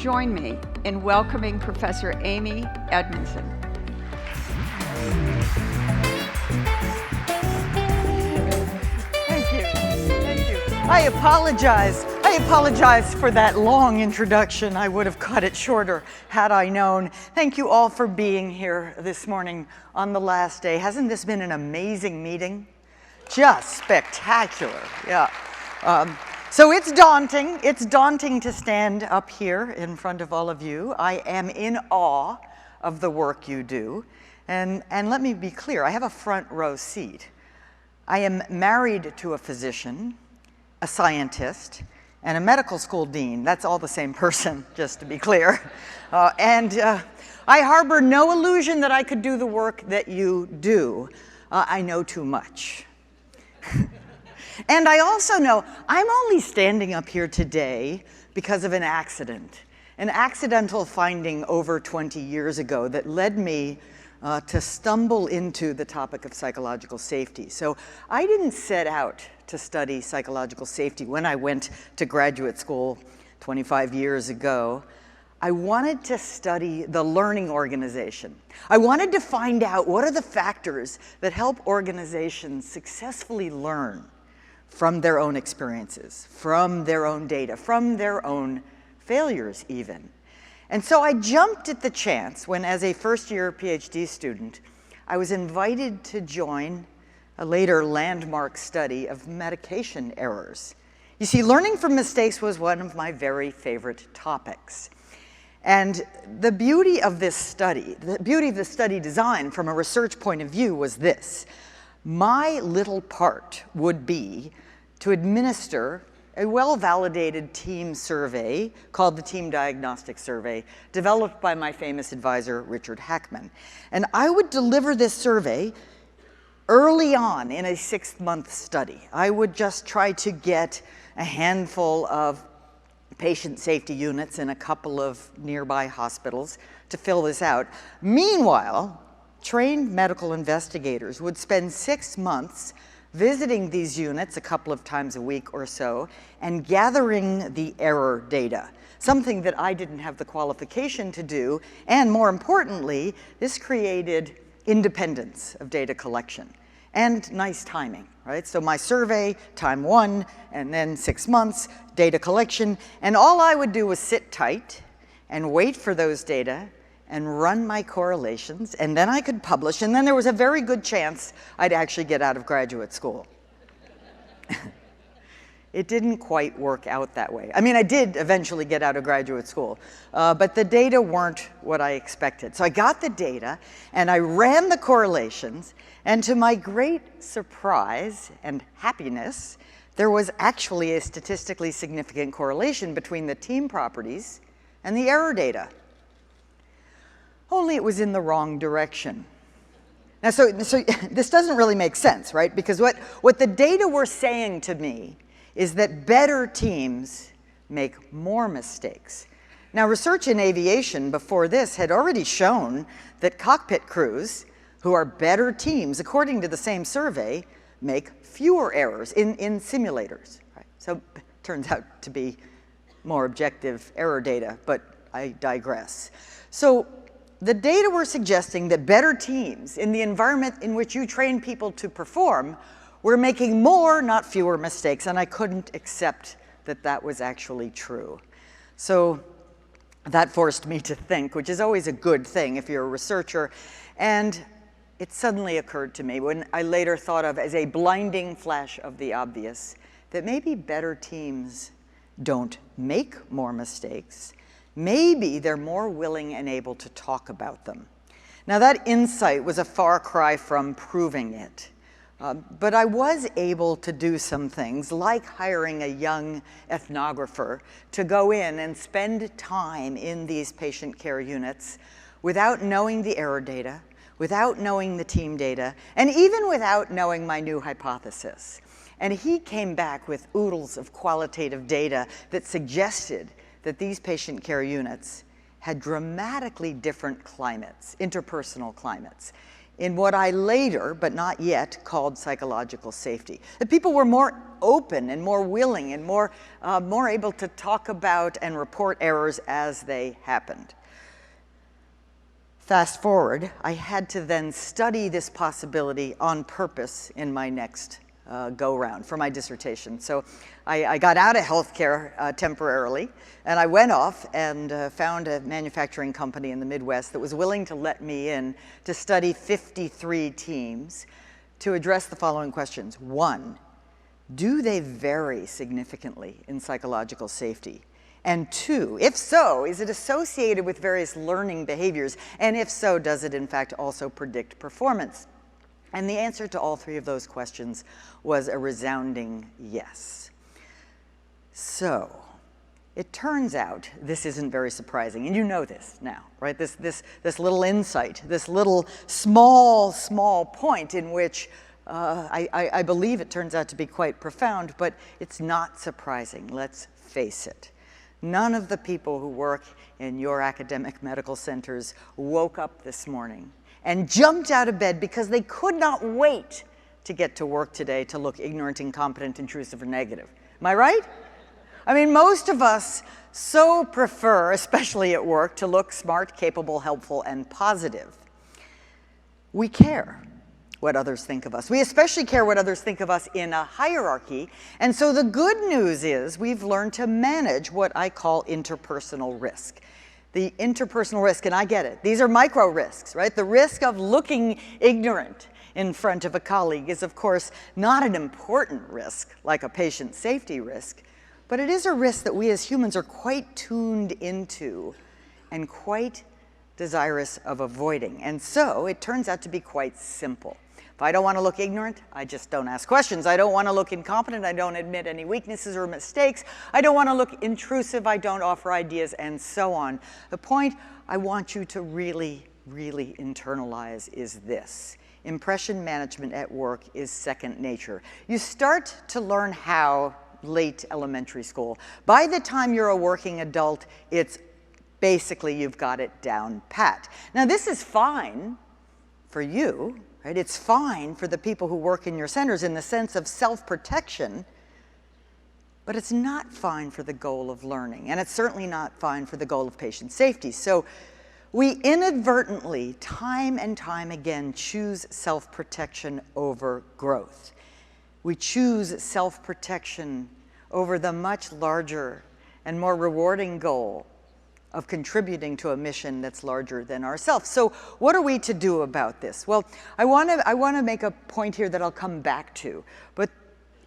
join me in welcoming Professor Amy Edmondson. Thank you. Thank you. I apologize for that long introduction. I would have cut it shorter had I known. Thank you all for being here this morning on the last day. Hasn't this been an amazing meeting? Just spectacular, yeah. So it's daunting. It's daunting to stand up here in front of all of you. I am in awe of the work you do. And let me be clear, I have a front row seat. I am married to a physician, a scientist, and a medical school dean. That's all the same person, just to be clear. I harbor no illusion that I could do the work that you do. I know too much. And I also know I'm only standing up here today because of an accidental finding over 20 years ago that led me to stumble into the topic of psychological safety. So I didn't set out to study psychological safety when I went to graduate school 25 years ago. I wanted to study the learning organization. I wanted to find out what are the factors that help organizations successfully learn from their own experiences, from their own data, from their own failures even. And so I jumped at the chance when, as a first-year PhD student, I was invited to join a later landmark study of medication errors. You see, learning from mistakes was one of my very favorite topics. And the beauty of this study, the beauty of the study design from a research point of view was this. My little part would be to administer a well-validated team survey called the Team Diagnostic Survey, developed by my famous advisor, Richard Hackman. And I would deliver this survey early on in a 6-month study. I would just try to get a handful of patient safety units in a couple of nearby hospitals to fill this out. Meanwhile, trained medical investigators would spend 6 months visiting these units a couple of times a week or so and gathering the error data, something that I didn't have the qualification to do, and more importantly, this created independence of data collection and nice timing, right? So my survey, time 1, and then 6 months, data collection, and all I would do was sit tight and wait for those data and run my correlations, and then I could publish, and then there was a very good chance I'd actually get out of graduate school. It didn't quite work out that way. I mean, I did eventually get out of graduate school, but the data weren't what I expected. So I got the data, and I ran the correlations, and to my great surprise and happiness, there was actually a statistically significant correlation between the team properties and the error data. Only it was in the wrong direction. Now, so this doesn't really make sense, right? Because what the data were saying to me is that better teams make more mistakes. Now, research in aviation before this had already shown that cockpit crews, who are better teams, according to the same survey, make fewer errors in simulators. Right? So it turns out to be more objective error data, but I digress. So the data were suggesting that better teams, in the environment in which you train people to perform, were making more, not fewer, mistakes, and I couldn't accept that that was actually true. So that forced me to think, which is always a good thing if you're a researcher, and it suddenly occurred to me, when I later thought of as a blinding flash of the obvious, that maybe better teams don't make more mistakes. Maybe they're more willing and able to talk about them. Now, that insight was a far cry from proving it. But I was able to do some things, like hiring a young ethnographer to go in and spend time in these patient care units without knowing the error data, without knowing the team data, and even without knowing my new hypothesis. And he came back with oodles of qualitative data that suggested that these patient care units had dramatically different climates, interpersonal climates. in what I later, but not yet, called psychological safety. That people were more open and more willing and more able to talk about and report errors as they happened. Fast forward, I had to then study this possibility on purpose in my next go-round for my dissertation. So I got out of healthcare temporarily, and I went off and found a manufacturing company in the Midwest that was willing to let me in to study 53 teams to address the following questions. 1, do they vary significantly in psychological safety? And 2, if so, is it associated with various learning behaviors? And if so, does it in fact also predict performance? And the answer to all 3 of those questions was a resounding yes. So it turns out this isn't very surprising, and you know this now, right? This little insight, this little small point in which I believe it turns out to be quite profound, but it's not surprising, let's face it. None of the people who work in your academic medical centers woke up this morning and jumped out of bed because they could not wait to get to work today to look ignorant, incompetent, intrusive, or negative. Am I right? I mean, most of us so prefer, especially at work, to look smart, capable, helpful, and positive. We care what others think of us. We especially care what others think of us in a hierarchy. And so the good news is we've learned to manage what I call interpersonal risk. The interpersonal risk, and I get it, these are micro risks, right? The risk of looking ignorant in front of a colleague is, of course, not an important risk like a patient safety risk, but it is a risk that we as humans are quite tuned into and quite desirous of avoiding. And so it turns out to be quite simple. If I don't want to look ignorant, I just don't ask questions. I don't want to look incompetent. I don't admit any weaknesses or mistakes. I don't want to look intrusive. I don't offer ideas, and so on. The point I want you to really internalize is this. Impression management at work is second nature. You start to learn how late elementary school. By the time you're a working adult, it's basically you've got it down pat. Now this is fine for you, right? It's fine for the people who work in your centers in the sense of self-protection, but it's not fine for the goal of learning, and it's certainly not fine for the goal of patient safety. So we inadvertently, time and time again, choose self-protection over growth. We choose self-protection over the much larger and more rewarding goal of contributing to a mission that's larger than ourselves. So what are we to do about this? Well, I want to make a point here that I'll come back to, but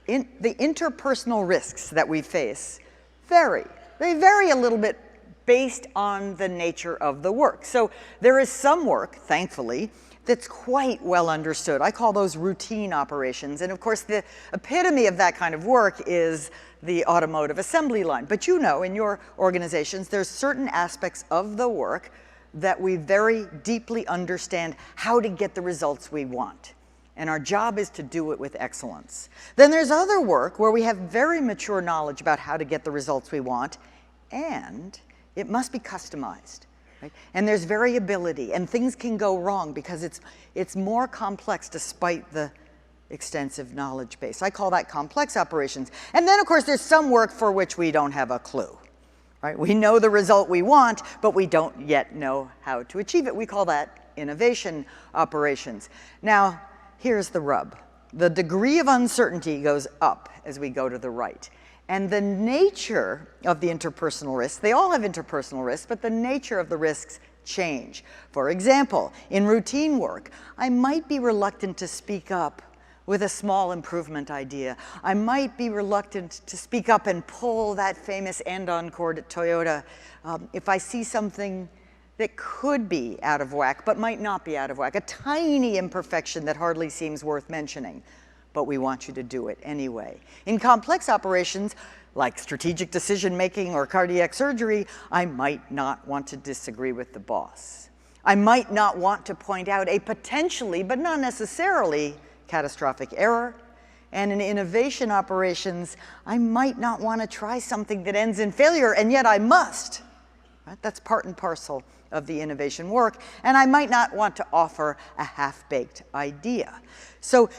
the interpersonal risks that we face vary. They vary a little bit based on the nature of the work. So there is some work, thankfully, that's quite well understood. I call those routine operations. And of course, the epitome of that kind of work is the automotive assembly line. But you know, in your organizations, there's certain aspects of the work that we very deeply understand how to get the results we want. And our job is to do it with excellence. Then there's other work where we have very mature knowledge about how to get the results we want, and it must be customized. Right? And there's variability, and things can go wrong because it's more complex despite the extensive knowledge base. I call that complex operations. And then, of course, there's some work for which we don't have a clue. Right? We know the result we want, but we don't yet know how to achieve it. We call that innovation operations. Now, here's the rub. The degree of uncertainty goes up as we go to the right. And the nature of the interpersonal risks, they all have interpersonal risks, but the nature of the risks change. For example, in routine work, I might be reluctant to speak up with a small improvement idea. I might be reluctant to speak up and pull that famous andon cord at Toyota if I see something that could be out of whack, but might not be out of whack, a tiny imperfection that hardly seems worth mentioning. But we want you to do it anyway. In complex operations, like strategic decision-making or cardiac surgery, I might not want to disagree with the boss. I might not want to point out a potentially, but not necessarily, catastrophic error. And in innovation operations, I might not want to try something that ends in failure, and yet I must, Right? That's part and parcel of the innovation work, and I might not want to offer a half-baked idea. So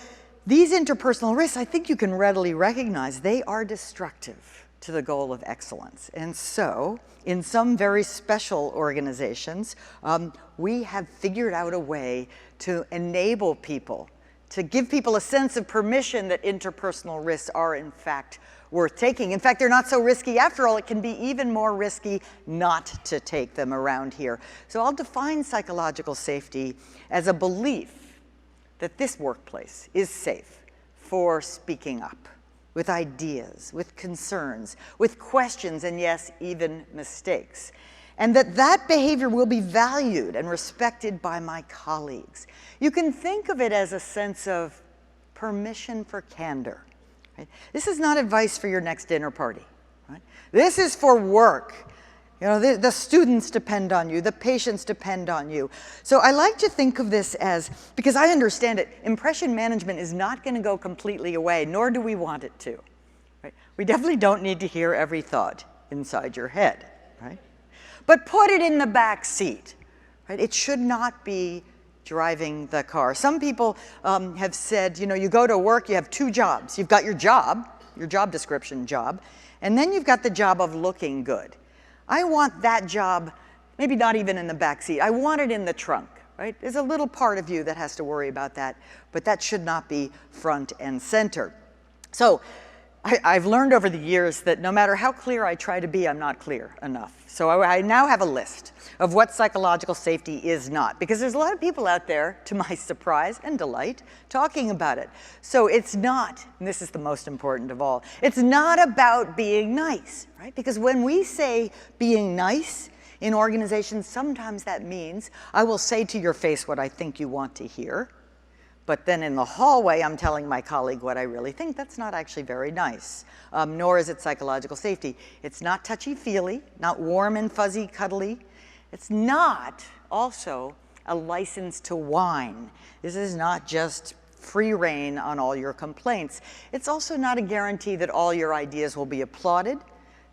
these interpersonal risks, I think you can readily recognize, they are destructive to the goal of excellence. And so, in some very special organizations, we have figured out a way to enable people, to give people a sense of permission that interpersonal risks are, in fact, worth taking. In fact, they're not so risky after all. It can be even more risky not to take them around here. So I'll define psychological safety as a belief that this workplace is safe for speaking up, with ideas, with concerns, with questions, and yes, even mistakes. And that behavior will be valued and respected by my colleagues. You can think of it as a sense of permission for candor. Right? This is not advice for your next dinner party. Right? This is for work. You know, the students depend on you, the patients depend on you. So I like to think of this as, because I understand it, impression management is not going to go completely away, nor do we want it to. Right? We definitely don't need to hear every thought inside your head. Right? But put it in the back seat. Right? It should not be driving the car. Some people have said, you know, you go to work, you have two jobs. You've got your job description job, and then you've got the job of looking good. I want that job, maybe not even in the back seat. I want it in the trunk, right? There's a little part of you that has to worry about that, but that should not be front and center. So I've learned over the years that no matter how clear I try to be, I'm not clear enough. So I now have a list of what psychological safety is not, because there's a lot of people out there, to my surprise and delight, talking about it. So it's not, and this is the most important of all, it's not about being nice, right? Because when we say being nice in organizations, sometimes that means I will say to your face what I think you want to hear, but then in the hallway, I'm telling my colleague what I really think. That's not actually very nice, nor is it psychological safety. It's not touchy-feely, not warm and fuzzy, cuddly. It's not also a license to whine. This is not just free rein on all your complaints. It's also not a guarantee that all your ideas will be applauded.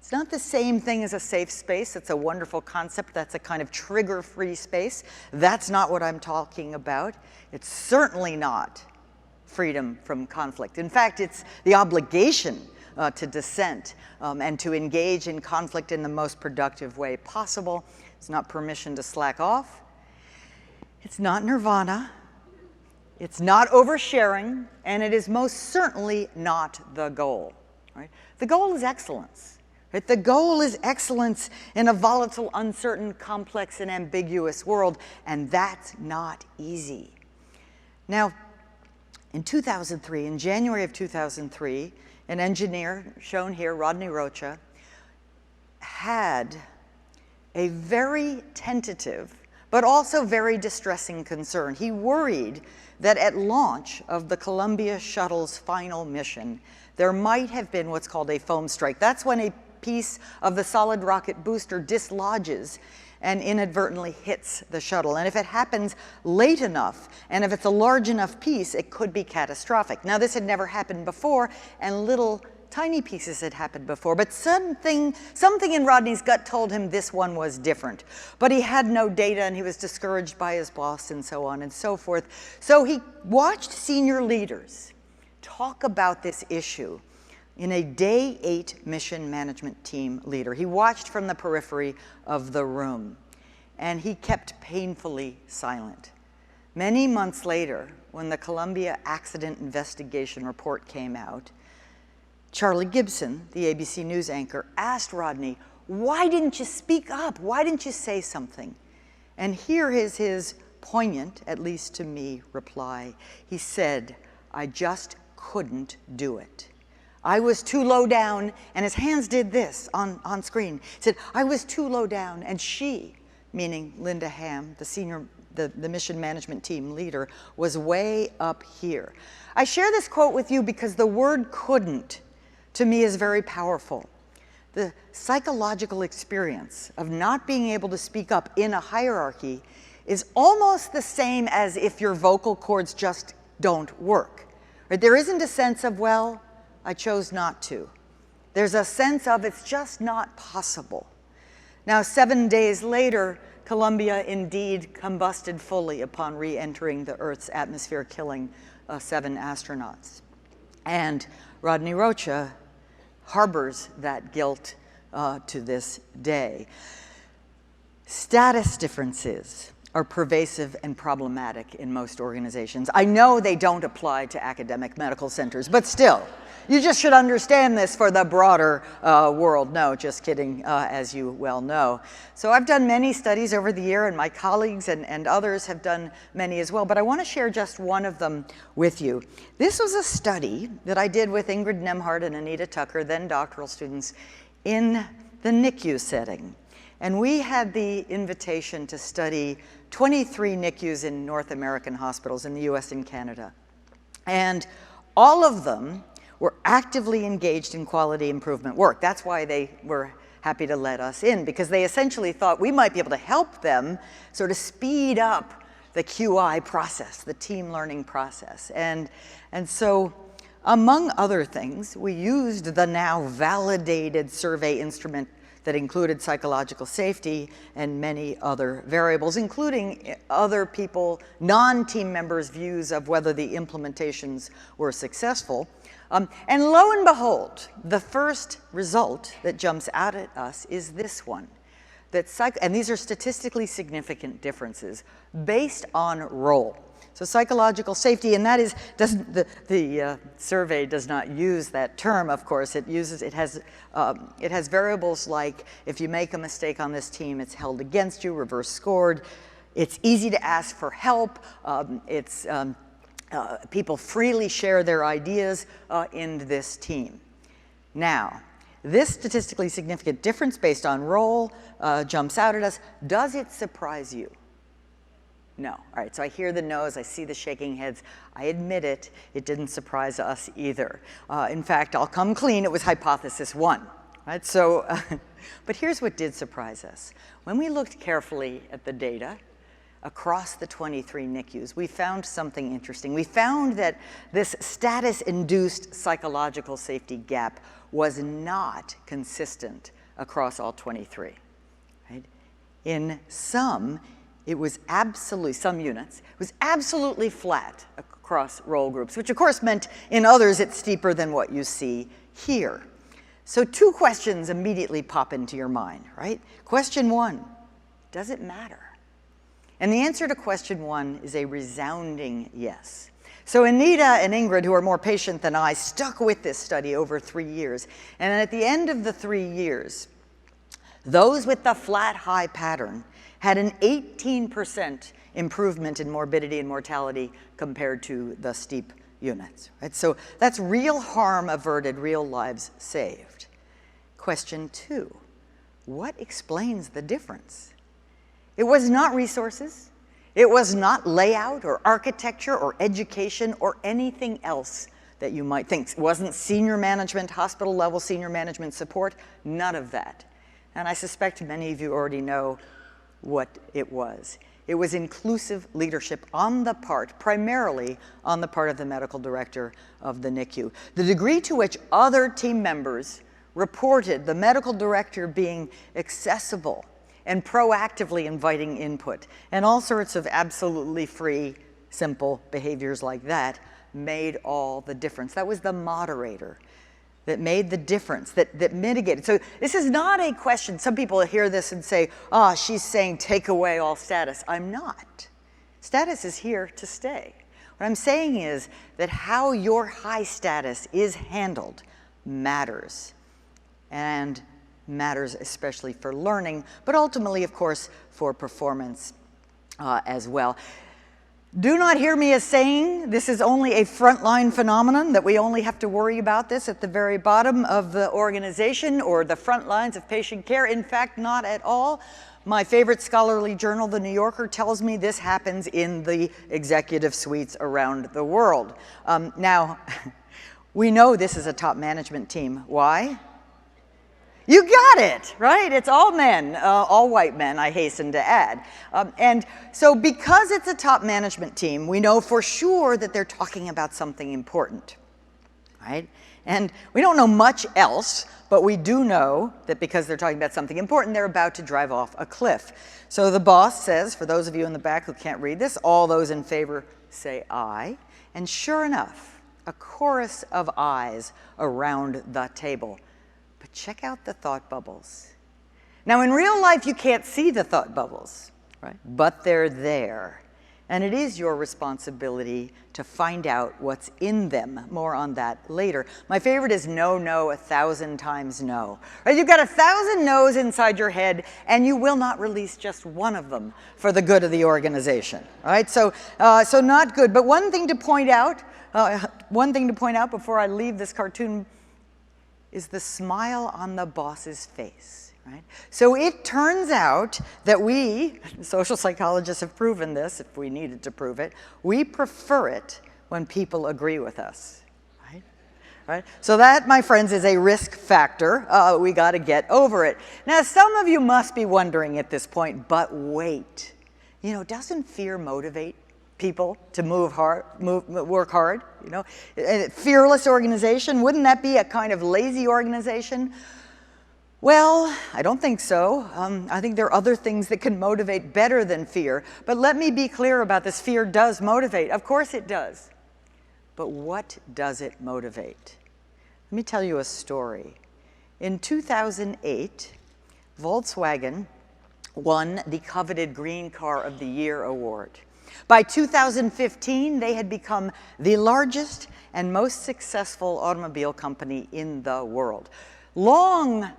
It's not the same thing as a safe space. It's a wonderful concept. That's a kind of trigger-free space. That's not what I'm talking about. It's certainly not freedom from conflict. In fact, it's the obligation to dissent and to engage in conflict in the most productive way possible. It's not permission to slack off. It's not nirvana. It's not oversharing. And it is most certainly not the goal. Right? The goal is excellence. Right? The goal is excellence in a volatile, uncertain, complex, and ambiguous world, and that's not easy. Now, in 2003, in January of 2003, an engineer, shown here, Rodney Rocha, had a very tentative, but also very distressing concern. He worried that at launch of the Columbia shuttle's final mission, there might have been what's called a foam strike. That's when a piece of the solid rocket booster dislodges and inadvertently hits the shuttle. And if it happens late enough, and if it's a large enough piece, it could be catastrophic. Now, this had never happened before, and little tiny pieces had happened before, but something in Rodney's gut told him this one was different. But he had no data, and he was discouraged by his boss, and so on and so forth. So he watched senior leaders talk about this issue in a Day 8 mission management team leader. He watched from the periphery of the room, and he kept painfully silent. Many months later, when the Columbia accident investigation report came out, Charlie Gibson, the ABC News anchor, asked Rodney, "Why didn't you speak up? Why didn't you say something?" And here is his poignant, at least to me, reply. He said, "I just couldn't do it. I was too low down," and his hands did this on screen. He said, "I was too low down, and she," meaning Linda Ham, the mission management team leader, "was way up here." I share this quote with you because the word "couldn't" to me is very powerful. The psychological experience of not being able to speak up in a hierarchy is almost the same as if your vocal cords just don't work. Right? There isn't a sense of, well, I chose not to. There's a sense of it's just not possible. Now, 7 days later, Columbia indeed combusted fully upon re-entering the Earth's atmosphere, killing 7 astronauts. And Rodney Rocha harbors that guilt to this day. Status differences are pervasive and problematic in most organizations. I know they don't apply to academic medical centers, but still, you just should understand this for the broader world. No, just kidding, as you well know. So I've done many studies over the year, and my colleagues and others have done many as well, but I want to share just one of them with you. This was a study that I did with Ingrid Nemhard and Anita Tucker, then doctoral students, in the NICU setting. And we had the invitation to study 23 NICUs in North American hospitals in the US and Canada. And all of them were actively engaged in quality improvement work. That's why they were happy to let us in, because they essentially thought we might be able to help them sort of speed up the QI process, the team learning process. And so, among other things, we used the now validated survey instrument that included psychological safety and many other variables, including other people, non-team members' views of whether the implementations were successful. And lo and behold, the first result that jumps out at us is this one. And these are statistically significant differences based on role. So psychological safety, and that is, the survey does not use that term, of course. It has variables like, if you make a mistake on this team, it's held against you, reverse scored. It's easy to ask for help. People freely share their ideas in this team. Now, this statistically significant difference based on role jumps out at us. Does it surprise you? No. All right, so I hear the no's, I see the shaking heads. I admit it, it didn't surprise us either. In fact, I'll come clean, it was hypothesis 1. Right? So, but here's what did surprise us. When we looked carefully at the data across the 23 NICUs, we found something interesting. We found that this status-induced psychological safety gap was not consistent across all 23. Right? In some, it was some units, it was absolutely flat across role groups, which of course meant in others it's steeper than what you see here. So 2 questions immediately pop into your mind, right? Question 1, does it matter? And the answer to question 1 is a resounding yes. So Anita and Ingrid, who are more patient than I, stuck with this study over 3 years. And at the end of the 3 years, those with the flat high pattern had an 18% improvement in morbidity and mortality compared to the steep units. Right? So that's real harm averted, real lives saved. Question 2, what explains the difference? It was not resources. It was not layout or architecture or education or anything else that you might think. It wasn't senior management, hospital level senior management support, none of that. And I suspect many of you already know what it was. It was inclusive leadership primarily on the part of the medical director of the NICU. The degree to which other team members reported the medical director being accessible and proactively inviting input, and all sorts of absolutely free, simple behaviors like that made all the difference. That was the moderator that made the difference, that mitigated. So this is not a question. Some people hear this and say, she's saying take away all status. I'm not. Status is here to stay. What I'm saying is that how your high status is handled matters, and matters especially for learning, but ultimately, of course, for performance as well. Do not hear me as saying this is only a frontline phenomenon, that we only have to worry about this at the very bottom of the organization or the front lines of patient care. In fact, not at all. My favorite scholarly journal, The New Yorker, tells me this happens in the executive suites around the world. Now, we know this is a top management team. Why? You got it, right? It's all men, all white men, I hasten to add. And so because it's a top management team, we know for sure that they're talking about something important. right? And we don't know much else, but we do know that because they're talking about something important, they're about to drive off a cliff. So the boss says, for those of you in the back who can't read this, all those in favor say aye. And sure enough, a chorus of ayes around the table. But check out the thought bubbles. Now, in real life, you can't see the thought bubbles, right? But they're there. And it is your responsibility to find out what's in them. More on that later. My favorite is no, no, 1,000 times no. Right? You've got 1,000 no's inside your head, and you will not release just one of them for the good of the organization. Right? So not good. But one thing to point out before I leave this cartoon is the smile on the boss's face. Right? So it turns out that we, social psychologists have proven this, if we needed to prove it, we prefer it when people agree with us. Right? Right? So that, my friends, is a risk factor. We got to get over it. Now, some of you must be wondering at this point, but wait. You know, doesn't fear motivate people to work hard? You know, a fearless organization, wouldn't that be a kind of lazy organization? Well, I don't think so. I think there are other things that can motivate better than fear. But let me be clear about this. Fear does motivate. Of course it does. But what does it motivate? Let me tell you a story. In 2008, Volkswagen won the coveted Green Car of the Year award. By 2015, they had become the largest and most successful automobile company in the world. Long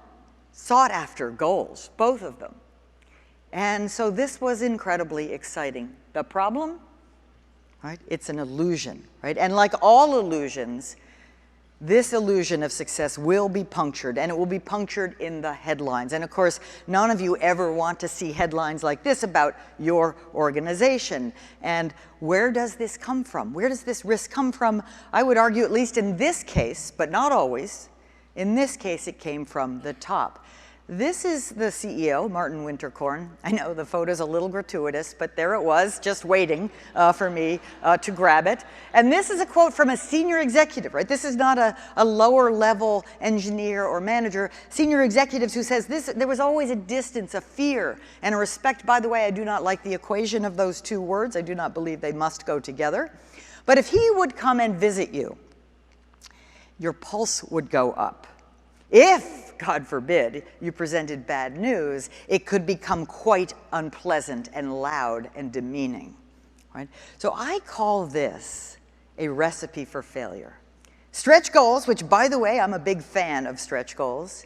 sought after goals, both of them. And so this was incredibly exciting. The problem, right? It's an illusion, right? And like all illusions, this illusion of success will be punctured, and it will be punctured in the headlines. And of course, none of you ever want to see headlines like this about your organization. And where does this come from? Where does this risk come from? I would argue, at least in this case, but not always, in this case, it came from the top. This is the CEO, Martin Winterkorn. I know the photo's a little gratuitous, but there it was, just waiting for me to grab it. And this is a quote from a senior executive, right? This is not a lower level engineer or manager. Senior executives who says there was always a distance, a fear, and a respect. By the way, I do not like the equation of those two words. I do not believe they must go together. But if he would come and visit you, your pulse would go up. If, God forbid, you presented bad news, it could become quite unpleasant and loud and demeaning. Right? So I call this a recipe for failure. Stretch goals, which, by the way, I'm a big fan of stretch goals,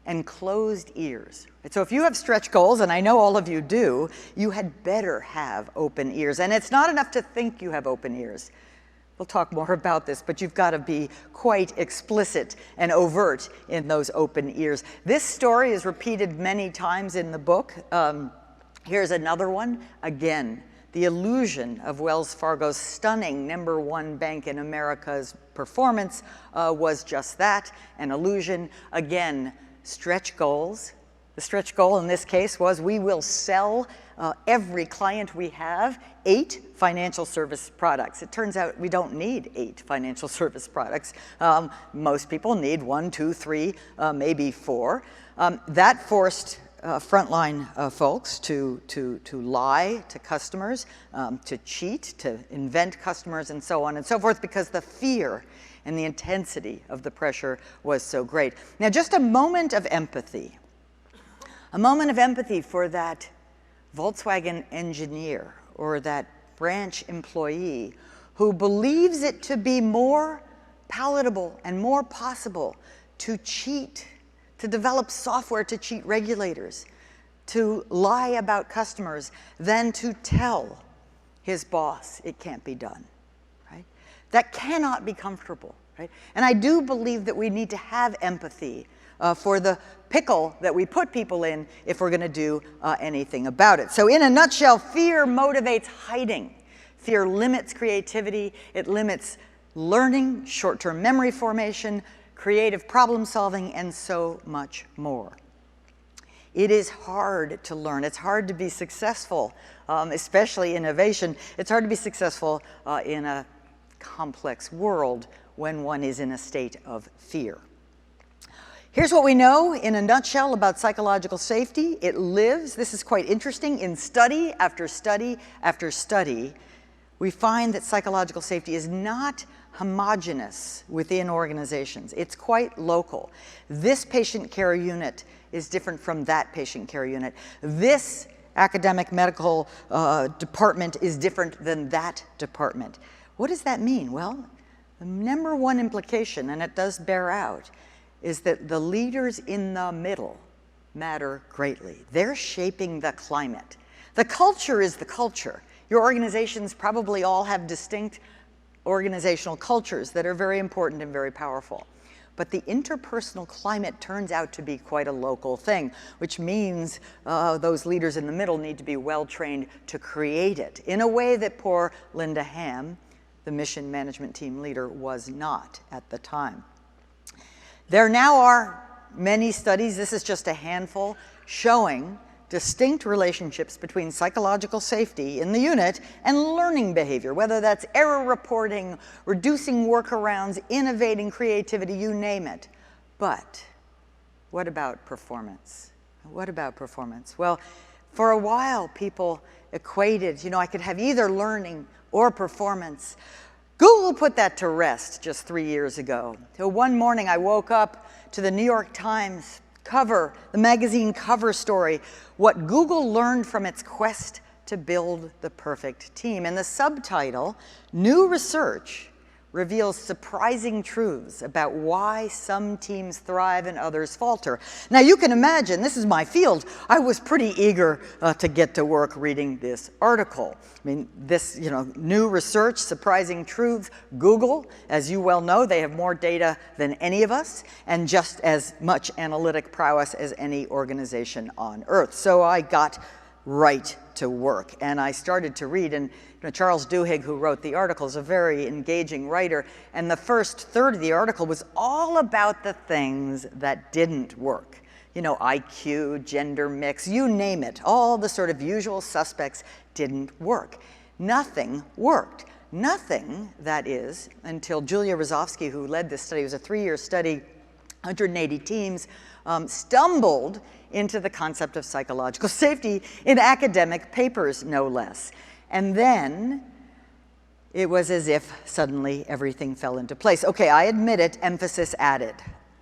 and closed ears. Right? So if you have stretch goals, and I know all of you do, you had better have open ears. And it's not enough to think you have open ears. We'll talk more about this, but you've got to be quite explicit and overt in those open ears. This story is repeated many times in the book. Here's another one. Again, the illusion of Wells Fargo's stunning #1 bank in America's performance was just that, an illusion. Again, stretch goals. The stretch goal in this case was we will sell every client we have 8 financial service products. It turns out we don't need 8 financial service products. Most people need 1, 2, 3, maybe 4. That forced frontline folks to lie to customers, to cheat, to invent customers, and so on and so forth, because the fear and the intensity of the pressure was so great. Now, just a moment of empathy. A moment of empathy for that Volkswagen engineer or that branch employee who believes it to be more palatable and more possible to cheat, to develop software to cheat regulators, to lie about customers, than to tell his boss it can't be done. Right? That cannot be comfortable. Right? And I do believe that we need to have empathy for the pickle that we put people in if we're going to do anything about it. So in a nutshell, fear motivates hiding. Fear limits creativity. It limits learning, short-term memory formation, creative problem solving, and so much more. It is hard to learn. It's hard to be successful, especially innovation. It's hard to be successful in a complex world when one is in a state of fear. Here's what we know in a nutshell about psychological safety. It lives, this is quite interesting, in study after study after study. We find that psychological safety is not homogeneous within organizations. It's quite local. This patient care unit is different from that patient care unit. This academic medical department is different than that department. What does that mean? Well, the number one implication, and it does bear out, is that the leaders in the middle matter greatly. They're shaping the climate. The culture is the culture. Your organizations probably all have distinct organizational cultures that are very important and very powerful. But the interpersonal climate turns out to be quite a local thing, which means those leaders in the middle need to be well-trained to create it in a way that poor Linda Ham, the mission management team leader, was not at the time. There now are many studies, this is just a handful, showing distinct relationships between psychological safety in the unit and learning behavior, whether that's error reporting, reducing workarounds, innovating creativity, you name it. But what about performance? What about performance? Well, for a while people equated, I could have either learning or performance. Google put that to rest just 3 years ago. So one morning I woke up to the New York Times cover, the magazine cover story, what Google learned from its quest to build the perfect team. And the subtitle, New Research Reveals Surprising Truths About Why Some Teams Thrive and Others Falter. Now you can imagine, this is my field, I was pretty eager to get to work reading this article. I mean, this, new research, surprising truths. Google, as you well know, they have more data than any of us and just as much analytic prowess as any organization on earth. So I got right to work and I started to read, and Charles Duhigg, who wrote the article, is a very engaging writer, and the first third of the article was all about the things that didn't work. IQ, gender mix, you name it, all the sort of usual suspects didn't work. Nothing worked. Nothing, that is, until Julia Rozovsky, who led this study, it was a 3-year study, 180 teams, stumbled into the concept of psychological safety in academic papers, no less. And then it was as if suddenly everything fell into place. Okay, I admit it, emphasis added.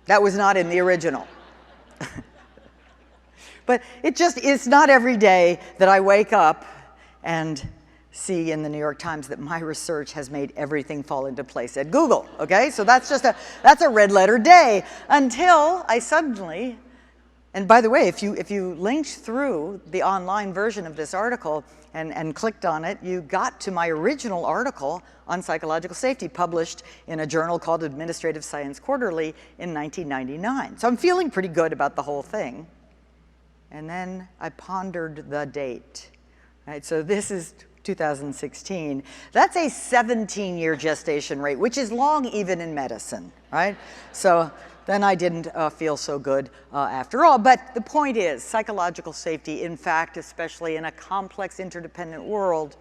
That was not in the original. But it's not every day that I wake up and see in the New York Times that my research has made everything fall into place at Google, okay? So that's a red letter day until I suddenly, and by the way, if you linked through the online version of this article and clicked on it, you got to my original article on psychological safety published in a journal called Administrative Science Quarterly in 1999. So I'm feeling pretty good about the whole thing. And then I pondered the date, right? So this is 2016. That's a 17-year gestation rate, which is long even in medicine, right? So then I didn't feel so good after all. But the point is, psychological safety, in fact, especially in a complex interdependent world,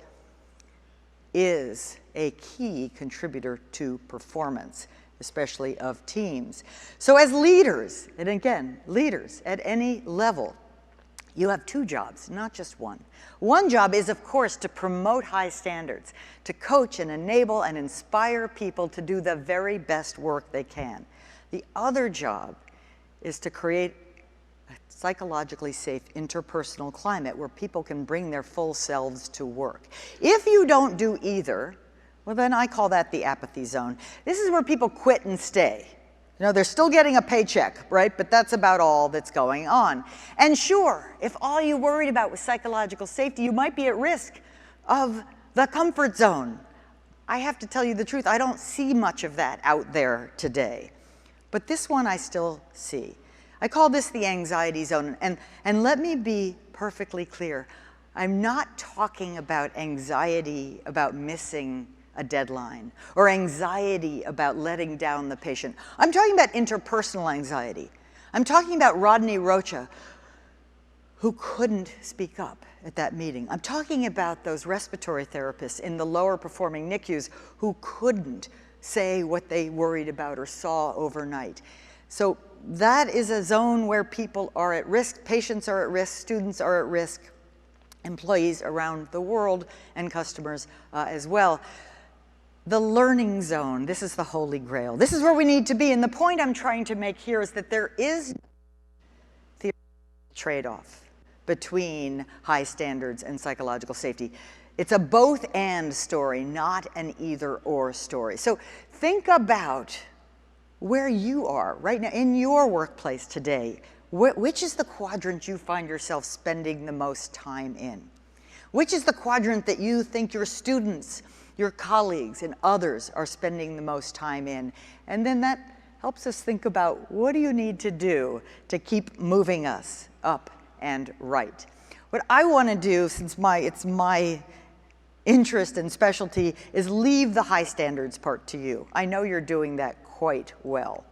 is a key contributor to performance, especially of teams. So as leaders, and again, leaders at any level, you have two jobs, not just one. One job is, of course, to promote high standards, to coach and enable and inspire people to do the very best work they can. The other job is to create a psychologically safe interpersonal climate where people can bring their full selves to work. If you don't do either, well, then I call that the apathy zone. This is where people quit and stay. They're still getting a paycheck, right? But that's about all that's going on. And sure, if all you worried about was psychological safety, you might be at risk of the comfort zone. I have to tell you the truth, I don't see much of that out there today. But this one I still see. I call this the anxiety zone. And let me be perfectly clear. I'm not talking about anxiety about missing a deadline or anxiety about letting down the patient. I'm talking about interpersonal anxiety. I'm talking about Rodney Rocha, who couldn't speak up at that meeting. I'm talking about those respiratory therapists in the lower performing NICUs who couldn't say what they worried about or saw overnight. So that is a zone where people are at risk, patients are at risk, students are at risk, employees around the world, and customers as well. The learning zone, this is the holy grail. This is where we need to be, and the point I'm trying to make here is that there is the trade-off between high standards and psychological safety. It's a both-and story, not an either-or story. So think about where you are right now in your workplace today. Which is the quadrant you find yourself spending the most time in? Which is the quadrant that you think your students, your colleagues, and others are spending the most time in? And then that helps us think about, what do you need to do to keep moving us up and right? What I want to do, since it's my interest and specialty, is leave the high standards part to you. I know you're doing that quite well.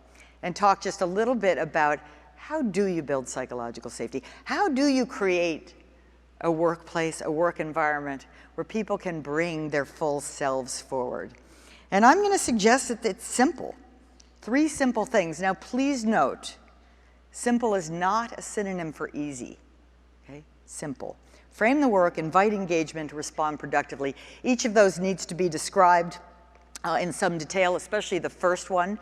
And talk just a little bit about, how do you build psychological safety? How do you create a workplace, a work environment where people can bring their full selves forward? And I'm going to suggest that it's simple. 3 simple things. Now, please note, simple is not a synonym for easy. Okay? Simple. Frame the work, invite engagement, respond productively. Each of those needs to be described in some detail, especially the first one.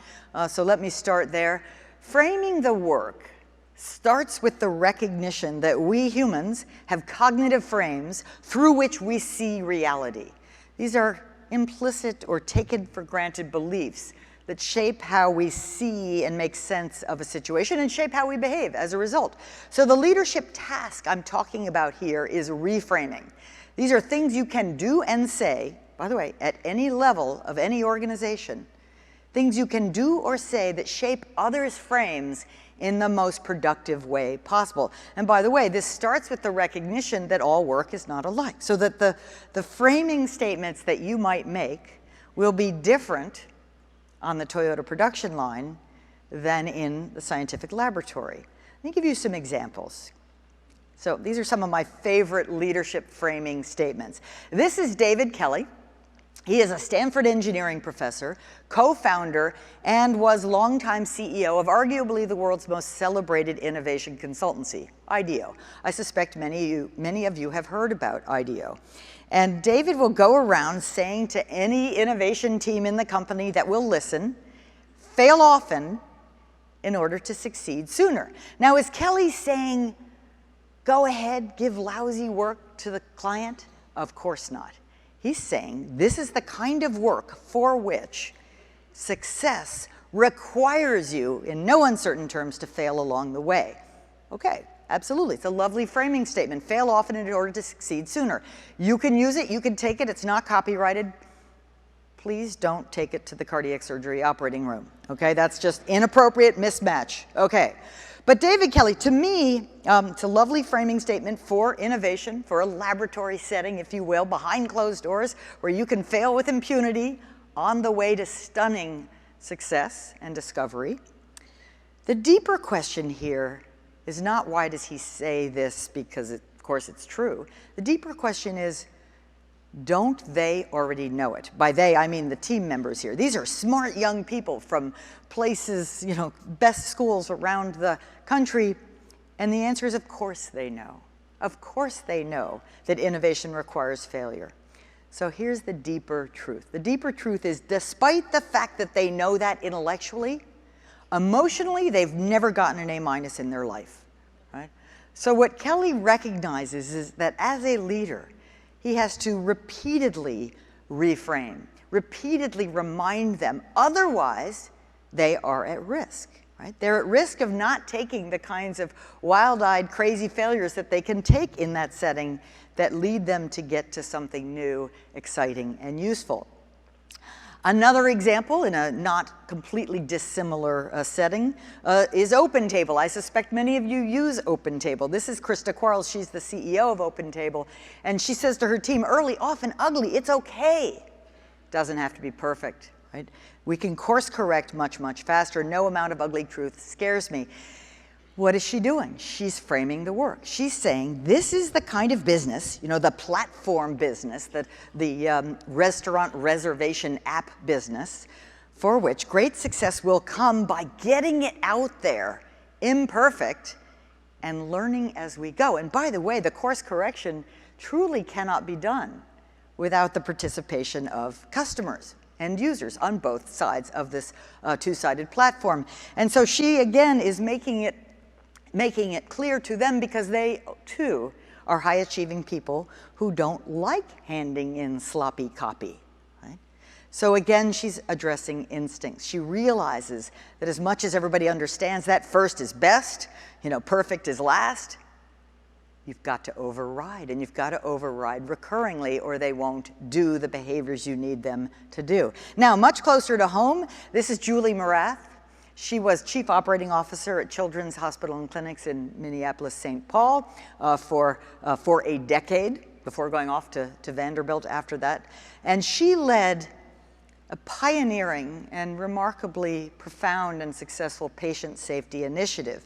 So let me start there. Framing the work starts with the recognition that we humans have cognitive frames through which we see reality. These are implicit or taken for granted beliefs that shape how we see and make sense of a situation and shape how we behave as a result. So the leadership task I'm talking about here is reframing. These are things you can do and say, by the way, at any level of any organization, things you can do or say that shape others' frames in the most productive way possible. And by the way, this starts with the recognition that all work is not alike, so that the framing statements that you might make will be different on the Toyota production line than in the scientific laboratory. Let me give you some examples. So these are some of my favorite leadership framing statements. This is David Kelly. He is a Stanford engineering professor, co-founder, and was longtime CEO of arguably the world's most celebrated innovation consultancy, IDEO. I suspect many of you have heard about IDEO. And David will go around saying to any innovation team in the company that will listen, fail often in order to succeed sooner. Now, is Kelly saying, go ahead, give lousy work to the client? Of course not. He's saying this is the kind of work for which success requires you, in no uncertain terms, to fail along the way. Okay, absolutely. It's a lovely framing statement. Fail often in order to succeed sooner. You can use it. You can take it. It's not copyrighted. Please don't take it to the cardiac surgery operating room. Okay, that's just inappropriate mismatch. Okay. But David Kelly, to me, it's a lovely framing statement for innovation, for a laboratory setting, if you will, behind closed doors, where you can fail with impunity on the way to stunning success and discovery. The deeper question here is not, why does he say this, because of course it's true. The deeper question is, don't they already know it? By they, I mean the team members here. These are smart young people from places, best schools around the country. And the answer is, of course they know. Of course they know that innovation requires failure. So here's the deeper truth. The deeper truth is, despite the fact that they know that intellectually, emotionally, they've never gotten an A- in their life, right? So what Kelly recognizes is that as a leader, he has to repeatedly reframe, repeatedly remind them. Otherwise, they are at risk, right? They're at risk of not taking the kinds of wild-eyed, crazy failures that they can take in that setting that lead them to get to something new, exciting, and useful. Another example in a not completely dissimilar setting is Opentable. I suspect many of you use Opentable. This is Krista Quarles. She's the CEO of Opentable. And she says to her team, early, often ugly, it's okay. Doesn't have to be perfect, right? We can course correct much, much faster. No amount of ugly truth scares me. What is she doing? She's framing the work. She's saying, this is the kind of business, the platform business, the restaurant reservation app business, for which great success will come by getting it out there, imperfect, and learning as we go. And by the way, the course correction truly cannot be done without the participation of customers and users on both sides of this two-sided platform. And so she, again, is making it clear to them, because they, too, are high-achieving people who don't like handing in sloppy copy. Right? So again, she's addressing instincts. She realizes that as much as everybody understands that first is best, perfect is last, you've got to override, and you've got to override recurringly, or they won't do the behaviors you need them to do. Now, much closer to home, this is Julie Morath. She was Chief Operating Officer at Children's Hospital and Clinics in Minneapolis-St. Paul for a decade, before going off to Vanderbilt after that. And she led a pioneering and remarkably profound and successful patient safety initiative.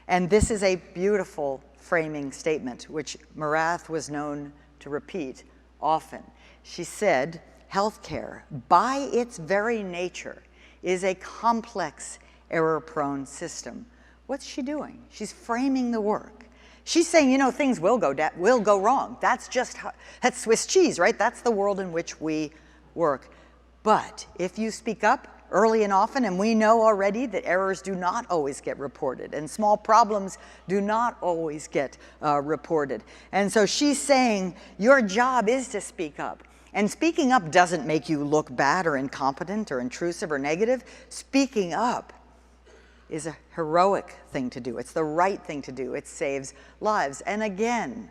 And this is a beautiful framing statement, which Morath was known to repeat often. She said, healthcare, by its very nature, is a complex, error-prone system. What's she doing? She's framing the work. She's saying, things will go wrong. That's Swiss cheese, right? That's the world in which we work. But if you speak up early and often, and we know already that errors do not always get reported, and small problems do not always get reported. And so she's saying, your job is to speak up. And speaking up doesn't make you look bad or incompetent or intrusive or negative. Speaking up is a heroic thing to do. It's the right thing to do. It saves lives. And again,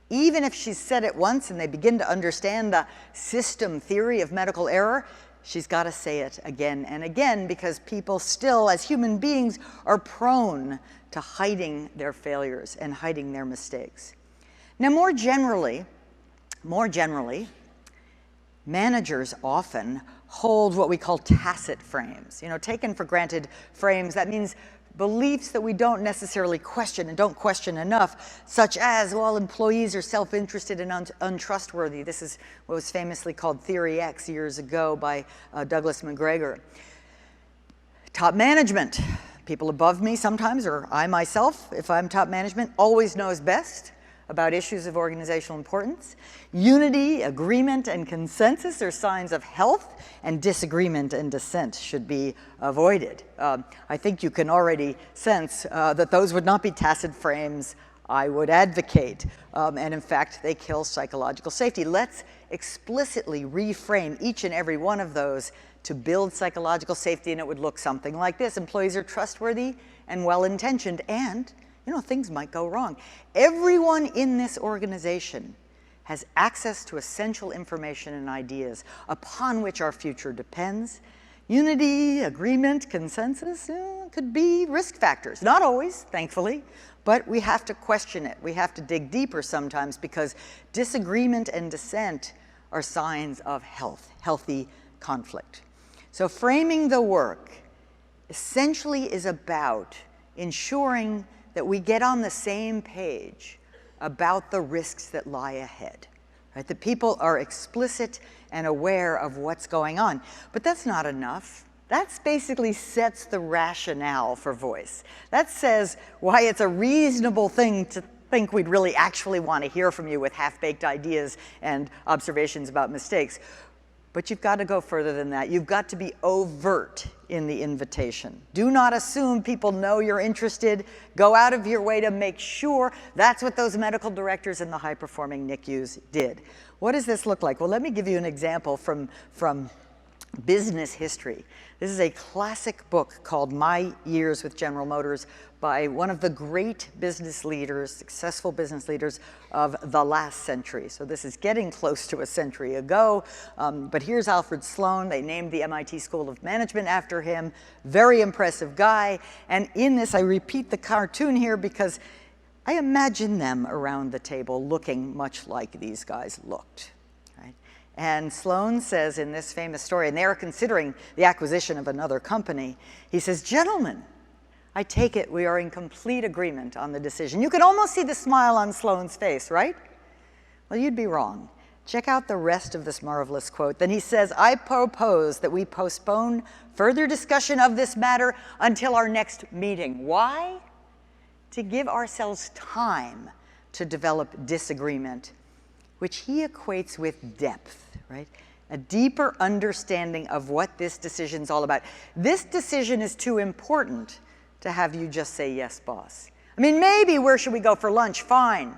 even if she's said it once and they begin to understand the system theory of medical error, she's got to say it again and again, because people still, as human beings, are prone to hiding their failures and hiding their mistakes. Now, more generally, managers often hold what we call tacit frames, taken for granted frames. That means beliefs that we don't necessarily question and don't question enough, such as, well, employees are self-interested and untrustworthy. This is what was famously called Theory X years ago by Douglas McGregor. Top management, people above me sometimes, or I myself, if I'm top management, always knows best about issues of organizational importance. Unity, agreement, and consensus are signs of health, and disagreement and dissent should be avoided. I think you can already sense that those would not be tacit frames I would advocate. And in fact, they kill psychological safety. Let's explicitly reframe each and every one of those to build psychological safety, and it would look something like this. Employees are trustworthy and well-intentioned, and things might go wrong. Everyone in this organization has access to essential information and ideas upon which our future depends. Unity, agreement, consensus could be risk factors. Not always, thankfully, but we have to question it. We have to dig deeper sometimes, because disagreement and dissent are signs of healthy conflict. So framing the work essentially is about ensuring that we get on the same page about the risks that lie ahead, right? That people are explicit and aware of what's going on. But that's not enough. That basically sets the rationale for voice. That says why it's a reasonable thing to think we'd really actually want to hear from you with half-baked ideas and observations about mistakes. But you've got to go further than that. You've got to be overt in the invitation. Do not assume people know you're interested. Go out of your way to make sure. That's what those medical directors in the high-performing NICUs did. What does this look like? Well, let me give you an example from business history. This is a classic book called My Years with General Motors by one of the great business leaders, successful business leaders of the last century. So this is getting close to a century ago. But here's Alfred Sloan. They named the MIT School of Management after him. Very impressive guy. And in this, I repeat the cartoon here because I imagine them around the table looking much like these guys looked. And Sloan says in this famous story, and they're considering the acquisition of another company, he says, "Gentlemen, I take it we are in complete agreement on the decision. You can almost see the smile on Sloan's face, right? Well, you'd be wrong. Check out the rest of this marvelous quote. Then he says, I propose that we postpone further discussion of this matter until our next meeting. Why? To give ourselves time to develop disagreement, which he equates with depth, right? A deeper understanding of what this decision's all about. This decision is too important to have you just say, yes, boss. I mean, maybe where should we go for lunch? Fine,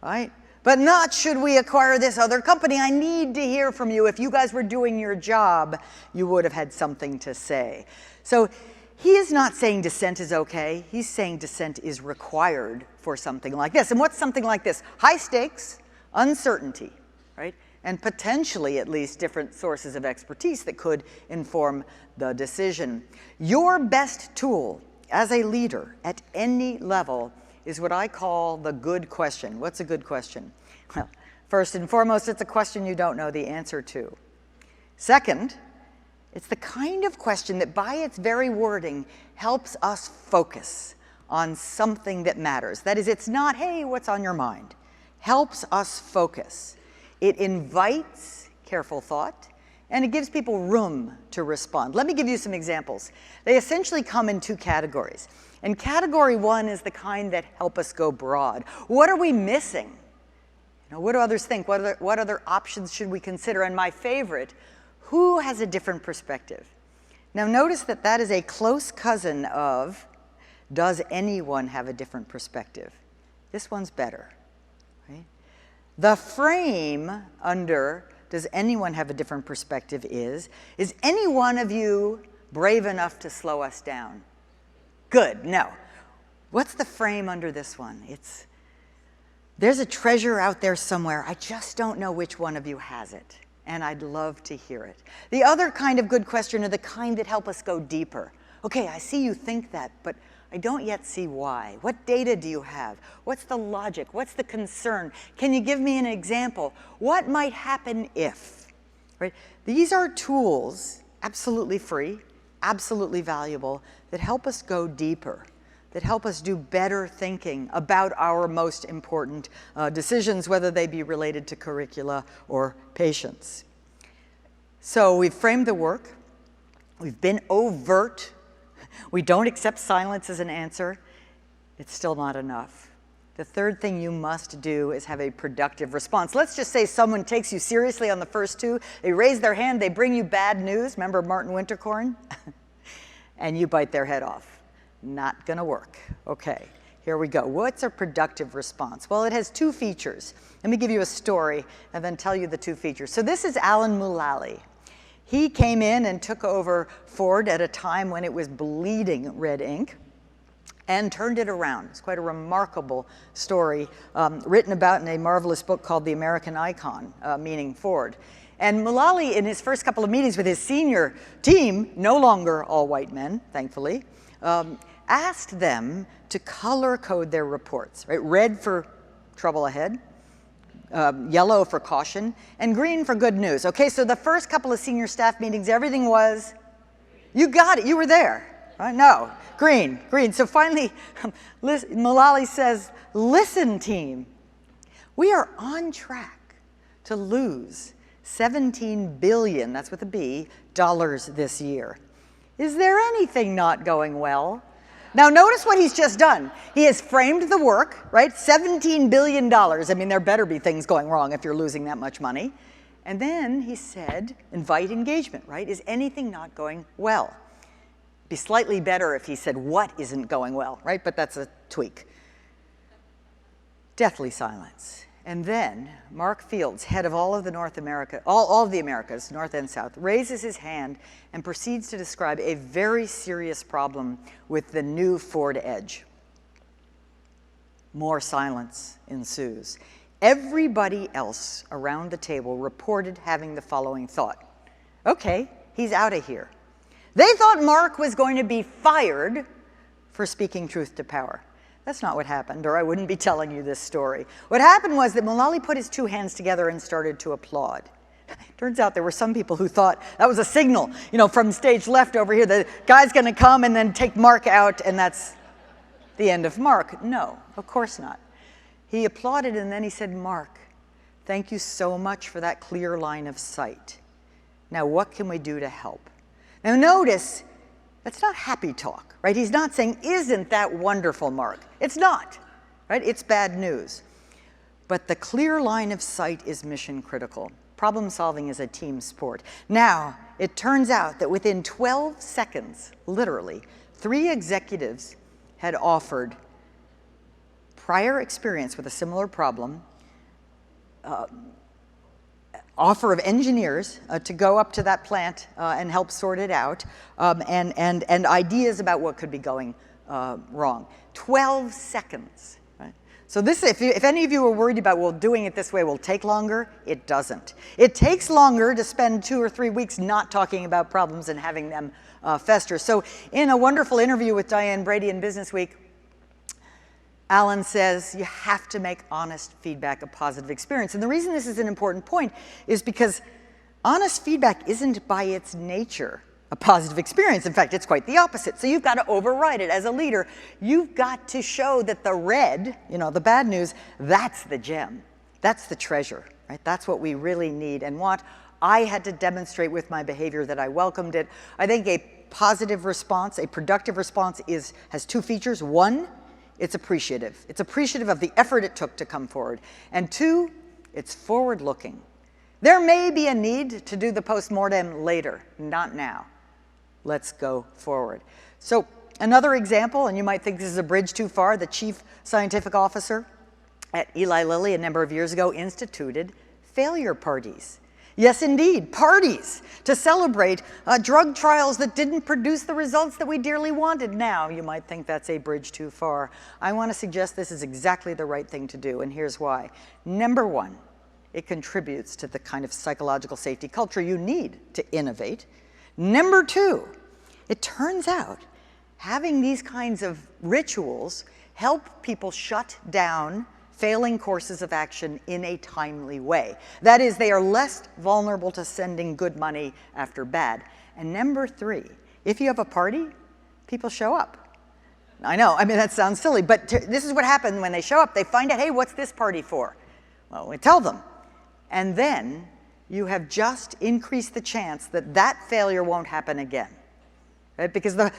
right? But not should we acquire this other company. I need to hear from you. If you guys were doing your job, you would have had something to say. So he is not saying dissent is okay. He's saying dissent is required for something like this. And what's something like this? High stakes, uncertainty, right? And potentially at least different sources of expertise that could inform the decision. Your best tool as a leader at any level is what I call the good question. What's a good question? Well, first and foremost, it's a question you don't know the answer to. Second, it's the kind of question that by its very wording helps us focus on something that matters. That is, it's not, hey, what's on your mind? Helps us focus. It invites careful thought, and it gives people room to respond. Let me give you some examples. They essentially come in two categories. And category one is the kind that help us go broad. What are we missing? You know, what do others think? What other options should we consider? And my favorite, who has a different perspective? Now notice that that is a close cousin of, does anyone have a different perspective? This one's better, right? The frame under, does anyone have a different perspective is any one of you brave enough to slow us down? Good, no. What's the frame under this one? It's, there's a treasure out there somewhere. I just don't know which one of you has it, and I'd love to hear it. The other kind of good question are the kind that help us go deeper. Okay, I see you think that, but I don't yet see why. What data do you have? What's the logic? What's the concern? Can you give me an example? What might happen if? Right? These are tools, absolutely free, absolutely valuable, that help us go deeper, that help us do better thinking about our most important decisions, whether they be related to curricula or patients. So we've framed the work. We've been overt. We don't accept silence as an answer. It's still not enough. The third thing you must do is have a productive response. Let's just say someone takes you seriously on the first two. They raise their hand, they bring you bad news. Remember Martin Winterkorn? And you bite their head off. Not gonna work. Okay, here we go. What's a productive response? Well, it has two features. Let me give you a story and then tell you the two features. So this is Alan Mulally. He came in and took over Ford at a time when it was bleeding red ink and turned it around. It's quite a remarkable story written about in a marvelous book called The American Icon, meaning Ford. And Mulally, in his first couple of meetings with his senior team, no longer all white men, thankfully, asked them to color code their reports, right? Red for trouble ahead, yellow for caution, and green for good news. Okay, so the first couple of senior staff meetings, everything was, you got it, you were there, right? No, green, green. So finally, Mulally says, listen team, we are on track to lose $17 billion, that's with a B, dollars this year. Is there anything not going well? Now notice what he's just done. He has framed the work, right? $17 billion. I mean, there better be things going wrong if you're losing that much money. And then he said, invite engagement, right? Is anything not going well? Be slightly better if he said, what isn't going well, right? But that's a tweak. Deathly silence. And then Mark Fields, head of all of the all of the Americas, North and South, raises his hand and proceeds to describe a very serious problem with the new Ford Edge. More silence ensues. Everybody else around the table reported having the following thought. Okay, he's out of here. They thought Mark was going to be fired for speaking truth to power. That's not what happened, or I wouldn't be telling you this story. What happened was that Mulally put his two hands together and started to applaud. Turns out there were some people who thought that was a signal, from stage left over here, the guy's going to come and then take Mark out, and that's the end of Mark. No, of course not. He applauded, and then he said, Mark, thank you so much for that clear line of sight. Now, what can we do to help? Now, notice, that's not happy talk, right? He's not saying, isn't that wonderful, Mark? It's not, right? It's bad news. But the clear line of sight is mission critical. Problem solving is a team sport. Now, it turns out that within 12 seconds, literally, 3 executives had offered prior experience with a similar problem, offer of engineers to go up to that plant and help sort it out, and ideas about what could be going wrong. 12 seconds. So this, if any of you are worried about, well, doing it this way will take longer, it doesn't. It takes longer to spend 2 or 3 weeks not talking about problems and having them fester. So in a wonderful interview with Diane Brady in Business Week, Alan says you have to make honest feedback a positive experience. And the reason this is an important point is because honest feedback isn't by its nature a positive experience. In fact, it's quite the opposite. So you've got to override it. As a leader, you've got to show that the red, the bad news, that's the gem. That's the treasure, right? That's what we really need and want. I had to demonstrate with my behavior that I welcomed it. I think a positive response, a productive response has 2 features. 1, it's appreciative. It's appreciative of the effort it took to come forward. And 2, it's forward-looking. There may be a need to do the postmortem later, not now. Let's go forward. So another example, and you might think this is a bridge too far, the chief scientific officer at Eli Lilly a number of years ago instituted failure parties. Yes, indeed, parties to celebrate drug trials that didn't produce the results that we dearly wanted. Now, you might think that's a bridge too far. I want to suggest this is exactly the right thing to do, and here's why. Number 1, it contributes to the kind of psychological safety culture you need to innovate. Number 2, it turns out having these kinds of rituals help people shut down failing courses of action in a timely way. That is, they are less vulnerable to sending good money after bad. And number 3, if you have a party, people show up. I know, that sounds silly, but this is what happens when they show up. They find out, hey, what's this party for? Well, we tell them. And then you have just increased the chance that that failure won't happen again. Right? Because the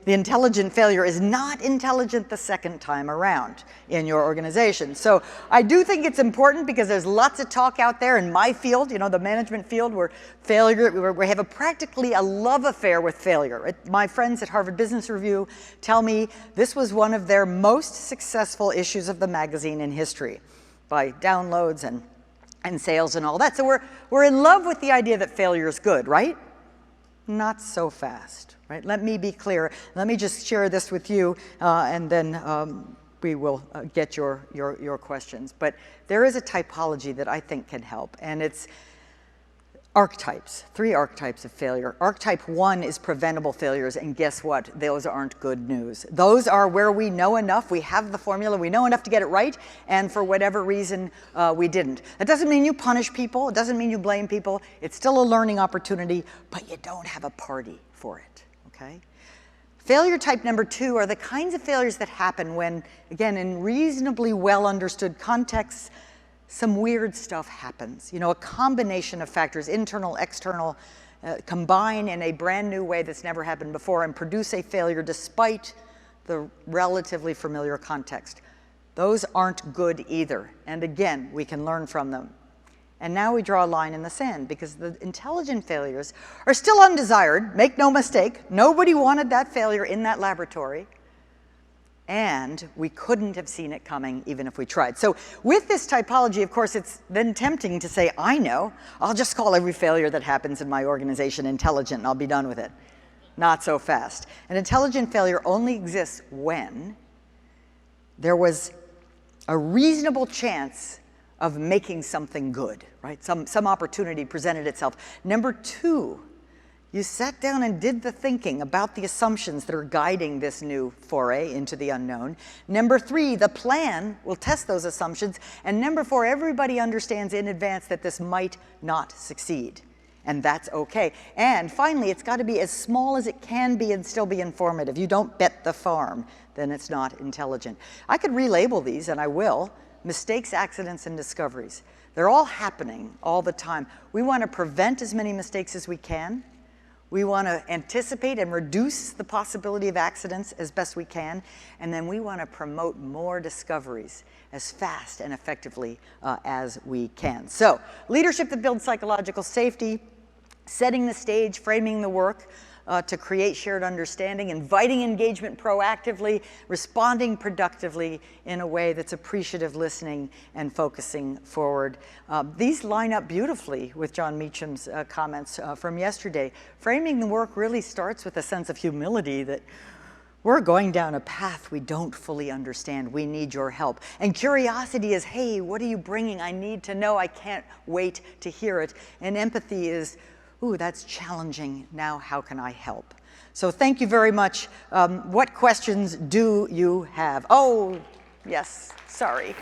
intelligent failure is not intelligent the second time around in your organization. So I do think it's important because there's lots of talk out there in my field, the management field, where we have practically a love affair with failure. My friends at Harvard Business Review tell me this was one of their most successful issues of the magazine in history, by downloads and sales and all that. So we're in love with the idea that failure is good, right? Not so fast, right? Let me be clear. Let me just share this with you, and then we will get your questions. But there is a typology that I think can help, and it's archetypes, 3 archetypes of failure. Archetype 1 is preventable failures, and guess what? Those aren't good news. Those are where we know enough, we have the formula, we know enough to get it right, and for whatever reason, we didn't. That doesn't mean you punish people, it doesn't mean you blame people, it's still a learning opportunity, but you don't have a party for it, okay? Failure type number 2 are the kinds of failures that happen when, again, in reasonably well understood contexts, some weird stuff happens. A combination of factors, internal, external, combine in a brand new way that's never happened before and produce a failure despite the relatively familiar context. Those aren't good either. And again, we can learn from them. And now we draw a line in the sand because the intelligent failures are still undesired. Make no mistake, nobody wanted that failure in that laboratory. And we couldn't have seen it coming even if we tried. So with this typology, of course, it's then tempting to say, I know, I'll just call every failure that happens in my organization intelligent and I'll be done with it. Not so fast. An intelligent failure only exists when there was a reasonable chance of making something good, right? Some opportunity presented itself. Number 2, You sat down and did the thinking about the assumptions that are guiding this new foray into the unknown. Number 3, the plan will test those assumptions. And number 4, everybody understands in advance that this might not succeed. And that's okay. And finally, it's got to be as small as it can be and still be informative. You don't bet the farm, then it's not intelligent. I could relabel these, and I will, mistakes, accidents, and discoveries. They're all happening all the time. We want to prevent as many mistakes as we can. We want to anticipate and reduce the possibility of accidents as best we can. And then we want to promote more discoveries as fast and effectively as we can. So, leadership that builds psychological safety, setting the stage, framing the work to create shared understanding, inviting engagement proactively, responding productively in a way that's appreciative, listening, and focusing forward. These line up beautifully with John Meacham's comments from yesterday. Framing the work really starts with a sense of humility that we're going down a path we don't fully understand. We need your help. And curiosity is, hey, what are you bringing? I need to know. I can't wait to hear it. And empathy is, ooh, that's challenging. Now, how can I help? So thank you very much. What questions do you have? Oh, yes, sorry.